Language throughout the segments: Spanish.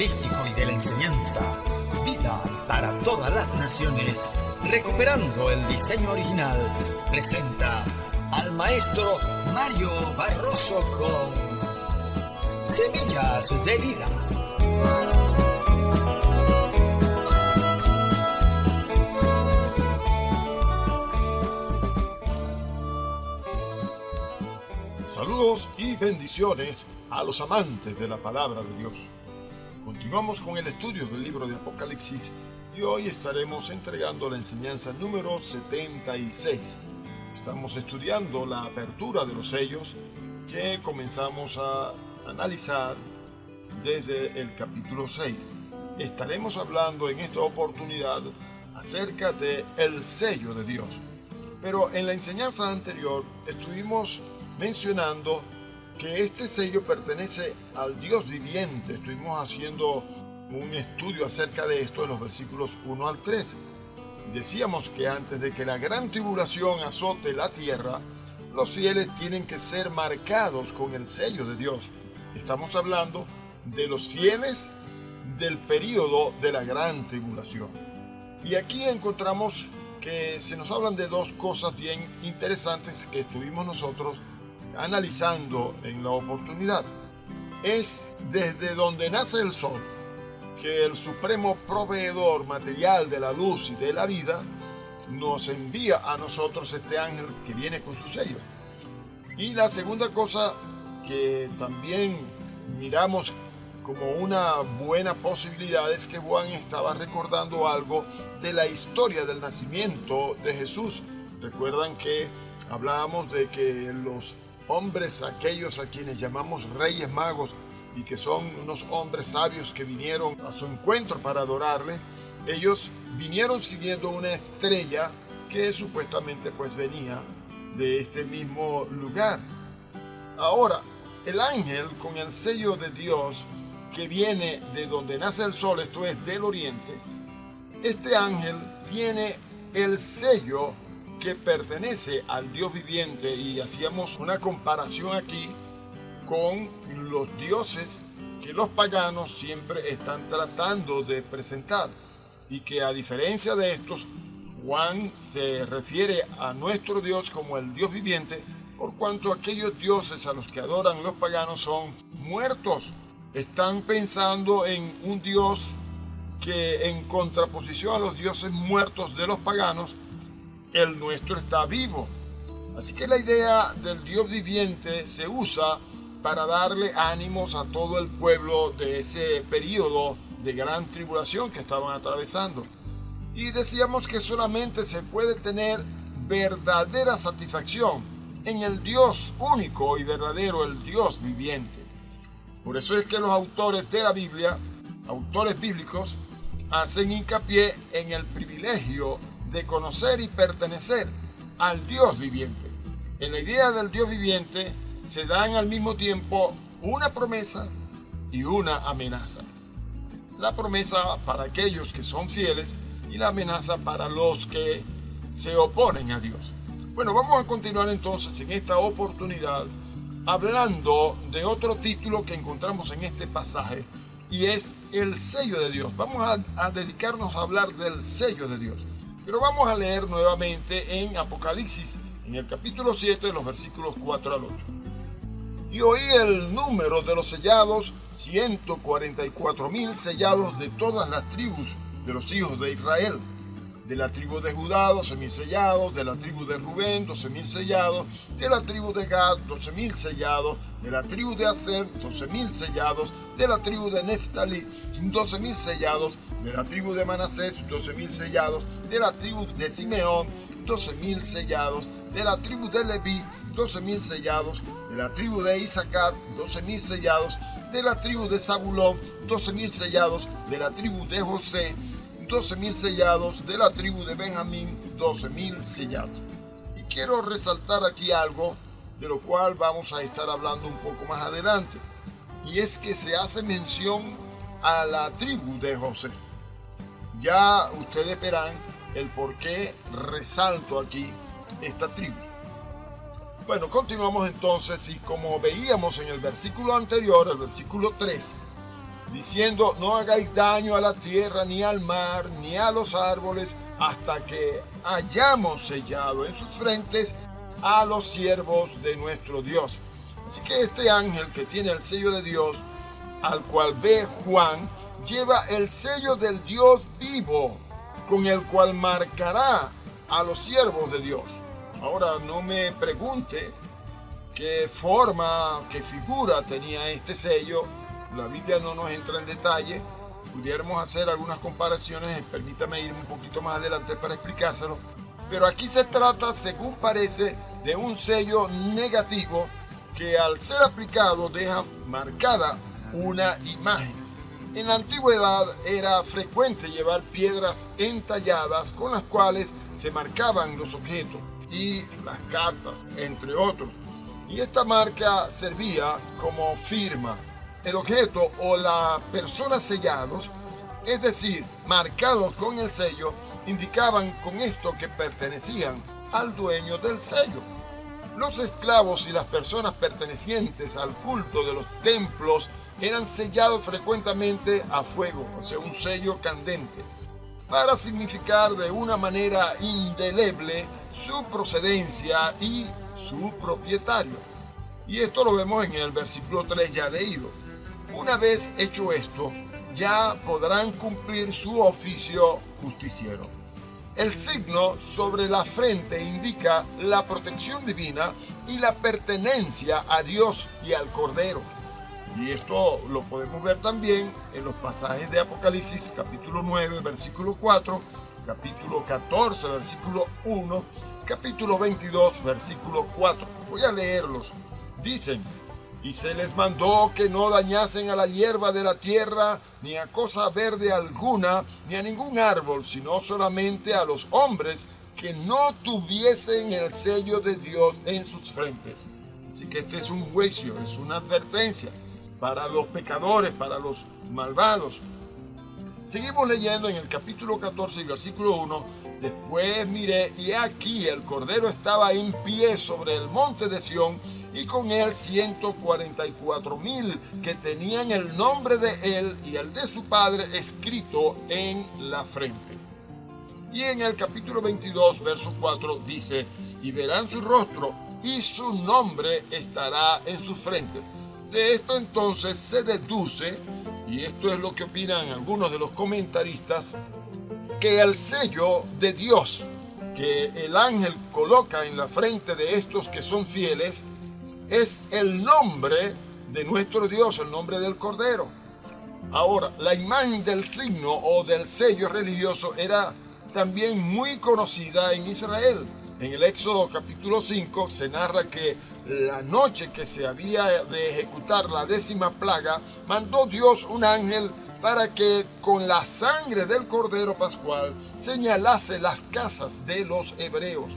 evangelístico y de la enseñanza, Vida para todas las naciones, recuperando el diseño original, presenta al maestro Mario Barroso con Semillas de Vida. Saludos y bendiciones a los amantes de la palabra de Dios. Continuamos con el estudio del libro de Apocalipsis y hoy estaremos entregando la enseñanza número 76. Estamos estudiando la apertura de los sellos que comenzamos a analizar desde el capítulo 6. Estaremos hablando en esta oportunidad acerca del sello de Dios. Pero en la enseñanza anterior estuvimos mencionando que este sello pertenece al Dios viviente. Estuvimos haciendo un estudio acerca de esto en los versículos 1 al 3. Decíamos que antes de que la gran tribulación azote la tierra, los fieles tienen que ser marcados con el sello de Dios. Estamos hablando de los fieles del período de la gran tribulación. Y aquí encontramos que se nos hablan de dos cosas bien interesantes que estuvimos nosotros analizando en la oportunidad. Es desde donde nace el sol que el supremo proveedor material de la luz y de la vida nos envía a nosotros este ángel que viene con su sello. Y la segunda cosa que también miramos como una buena posibilidad es que Juan estaba recordando algo de la historia del nacimiento de Jesús. Recuerdan que hablábamos de que los hombres, aquellos a quienes llamamos reyes magos y que son unos hombres sabios que vinieron a su encuentro para adorarle, ellos vinieron siguiendo una estrella que supuestamente pues venía de este mismo lugar. Ahora, el ángel con el sello de Dios que viene de donde nace el sol, esto es del oriente, este ángel tiene el sello que pertenece al Dios viviente, y hacíamos una comparación aquí con los dioses que los paganos siempre están tratando de presentar, y que a diferencia de estos, Juan se refiere a nuestro Dios como el Dios viviente, por cuanto aquellos dioses a los que adoran los paganos son muertos. Están pensando en un Dios que, en contraposición a los dioses muertos de los paganos, el nuestro está vivo. Así que la idea del Dios viviente se usa para darle ánimos a todo el pueblo de ese periodo de gran tribulación que estaban atravesando. Y decíamos que solamente se puede tener verdadera satisfacción en el Dios único y verdadero, el Dios viviente. Por eso es que los autores de la Biblia, autores bíblicos, hacen hincapié en el privilegio de conocer y pertenecer al Dios viviente. En la idea del Dios viviente se dan al mismo tiempo una promesa y una amenaza. La promesa para aquellos que son fieles y la amenaza para los que se oponen a Dios. Bueno, vamos a continuar entonces en esta oportunidad hablando de otro título que encontramos en este pasaje, y es el sello de Dios. Vamos a dedicarnos a hablar del sello de Dios. Pero vamos a leer nuevamente en Apocalipsis, en el capítulo 7, los versículos 4 al 8. Y oí el número de los sellados, 144,000 sellados de todas las tribus de los hijos de Israel. De la tribu de Judá, 12,000 sellados, de la tribu de Rubén, 12,000 sellados, de la tribu de Gad, 12,000 sellados, de la tribu de Aser, 12,000 sellados, de la tribu de Neftalí, 12,000 sellados, de la tribu de Manasés, 12,000 sellados, de la tribu de Simeón, 12,000 sellados, de la tribu de Leví, 12,000 sellados, de la tribu de Isaacar, 12,000 sellados, de la tribu de Zabulón, 12,000 sellados, de la tribu de José, 12,000 sellados, de la tribu de Benjamín, 12,000 sellados. Y quiero resaltar aquí algo de lo cual vamos a estar hablando un poco más adelante, y es que se hace mención a la tribu de José. Ya ustedes verán el por qué resalto aquí esta tribu. Bueno, continuamos entonces, y como veíamos en el versículo anterior, el versículo 3, diciendo: no hagáis daño a la tierra, ni al mar, ni a los árboles, hasta que hayamos sellado en sus frentes a los siervos de nuestro Dios. Así que este ángel que tiene el sello de Dios, al cual ve Juan, lleva el sello del Dios vivo, con el cual marcará a los siervos de Dios. Ahora, no me pregunte qué forma, qué figura tenía este sello. La Biblia no nos entra en detalle. Pudiéramos hacer algunas comparaciones, permítame ir un poquito más adelante para explicárselo. Pero aquí se trata, según parece, de un sello negativo que al ser aplicado deja marcada una imagen. En la antigüedad era frecuente llevar piedras entalladas con las cuales se marcaban los objetos y las cartas, entre otros. Y esta marca servía como firma. El objeto o la persona sellados, es decir, marcados con el sello, indicaban con esto que pertenecían al dueño del sello. Los esclavos y las personas pertenecientes al culto de los templos eran sellados frecuentemente a fuego, o sea, un sello candente, para significar de una manera indeleble su procedencia y su propietario. Y esto lo vemos en el versículo 3 ya leído. Una vez hecho esto, ya podrán cumplir su oficio justiciero. El signo sobre la frente indica la protección divina y la pertenencia a Dios y al Cordero. Y esto lo podemos ver también en los pasajes de Apocalipsis, capítulo 9, versículo 4, capítulo 14, versículo 1, capítulo 22, versículo 4. Voy a leerlos. Dicen: y se les mandó que no dañasen a la hierba de la tierra, ni a cosa verde alguna, ni a ningún árbol, sino solamente a los hombres que no tuviesen el sello de Dios en sus frentes. Así que este es un juicio, es una advertencia para los pecadores, para los malvados. Seguimos leyendo en el capítulo 14 y versículo 1. Después miré, y aquí el Cordero estaba en pie sobre el monte de Sión, y con él 144,000 que tenían el nombre de él y el de su padre escrito en la frente. Y en el capítulo 22, verso 4 dice: y verán su rostro y su nombre estará en su frente. De esto entonces se deduce, y esto es lo que opinan algunos de los comentaristas, que el sello de Dios que el ángel coloca en la frente de estos que son fieles es el nombre de nuestro Dios, el nombre del Cordero. Ahora, la imagen del signo o del sello religioso era también muy conocida en Israel. En el Éxodo capítulo 5 se narra que la noche que se había de ejecutar la 10ª plaga, mandó Dios un ángel para que con la sangre del Cordero Pascual señalase las casas de los hebreos.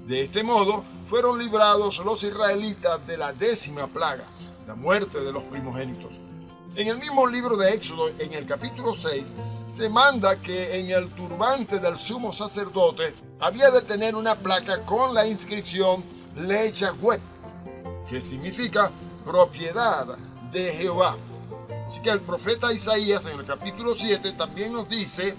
De este modo fueron librados los israelitas de la 10ª plaga, la muerte de los primogénitos. En el mismo libro de Éxodo, en el capítulo 6, se manda que en el turbante del sumo sacerdote había de tener una placa con la inscripción Le Yahweh, que significa propiedad de Jehová. Así que el profeta Isaías en el capítulo 7 también nos dice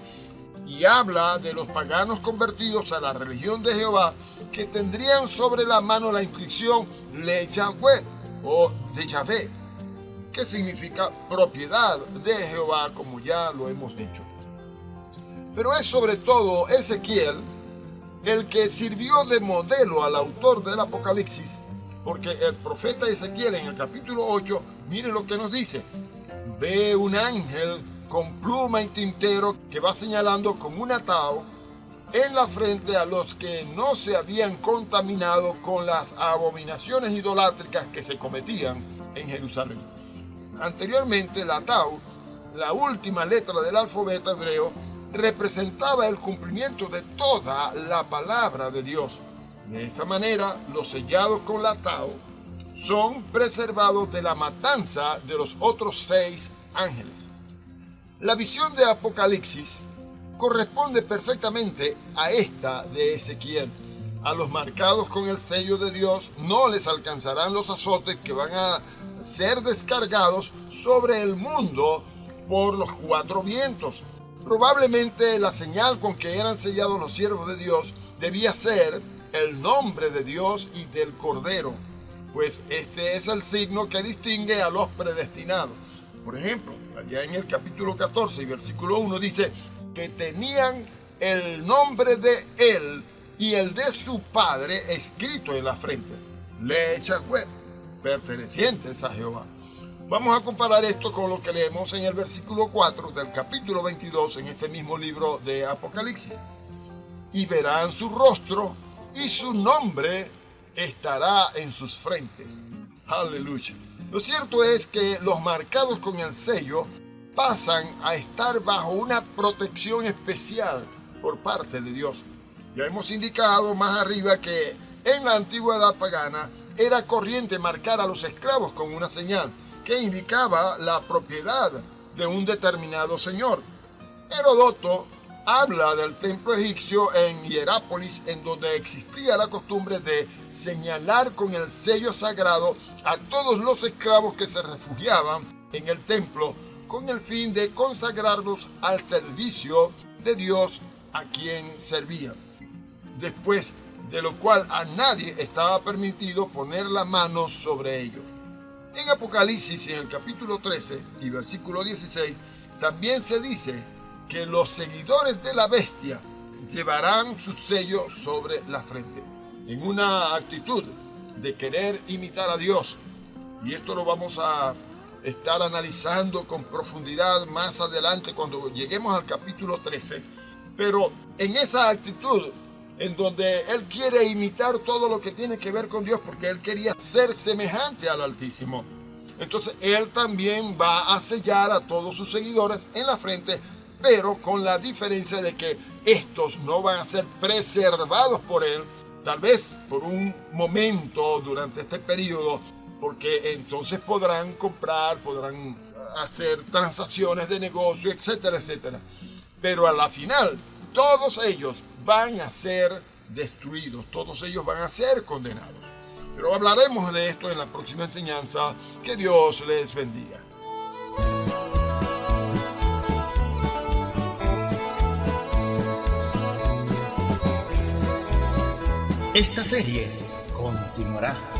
y habla de los paganos convertidos a la religión de Jehová, que tendrían sobre la mano la inscripción Le Yahweh o de Yahvé, que significa propiedad de Jehová, como ya lo hemos dicho. Pero es sobre todo Ezequiel el que sirvió de modelo al autor del Apocalipsis, porque el profeta Ezequiel en el capítulo 8, mire lo que nos dice: ve un ángel con pluma y tintero que va señalando con un atao en la frente a los que no se habían contaminado con las abominaciones idolátricas que se cometían en Jerusalén. Anteriormente, la Tau, la última letra del alfabeto hebreo, representaba el cumplimiento de toda la palabra de Dios. De esta manera, los sellados con la Tau son preservados de la matanza de los otros 6 ángeles. La visión de Apocalipsis corresponde perfectamente a esta de Ezequiel. A los marcados con el sello de Dios no les alcanzarán los azotes que van a ser descargados sobre el mundo por los 4 vientos. Probablemente la señal con que eran sellados los siervos de Dios debía ser el nombre de Dios y del Cordero, pues este es el signo que distingue a los predestinados. Por ejemplo, allá en el capítulo 14 y versículo 1 dice que tenían el nombre de él y el de su padre escrito en la frente, Lechacuet, pertenecientes a Jehová. Vamos a comparar esto con lo que leemos en el versículo 4 del capítulo 22 en este mismo libro de Apocalipsis. Y verán su rostro y su nombre estará en sus frentes. Aleluya. Lo cierto es que los marcados con el sello pasan a estar bajo una protección especial por parte de Dios. Ya hemos indicado más arriba que en la antigüedad pagana era corriente marcar a los esclavos con una señal que indicaba la propiedad de un determinado señor. Heródoto habla del templo egipcio en Hierápolis, en donde existía la costumbre de señalar con el sello sagrado a todos los esclavos que se refugiaban en el templo, con el fin de consagrarlos al servicio de Dios a quien servían. Después de lo cual a nadie estaba permitido poner la mano sobre ellos. En Apocalipsis, en el capítulo 13 y versículo 16, también se dice que los seguidores de la bestia llevarán su sello sobre la frente, en una actitud de querer imitar a Dios. Y esto lo vamos a estar analizando con profundidad más adelante cuando lleguemos al capítulo 13. Pero en esa actitud en donde él quiere imitar todo lo que tiene que ver con Dios, porque él quería ser semejante al Altísimo. Entonces él también va a sellar a todos sus seguidores en la frente, pero con la diferencia de que estos no van a ser preservados por él, tal vez por un momento durante este periodo, porque entonces podrán comprar, podrán hacer transacciones de negocio, etcétera, etcétera. Pero a la final, todos ellos van a ser destruidos, todos ellos van a ser condenados. Pero hablaremos de esto en la próxima enseñanza. Que Dios les bendiga. Esta serie continuará.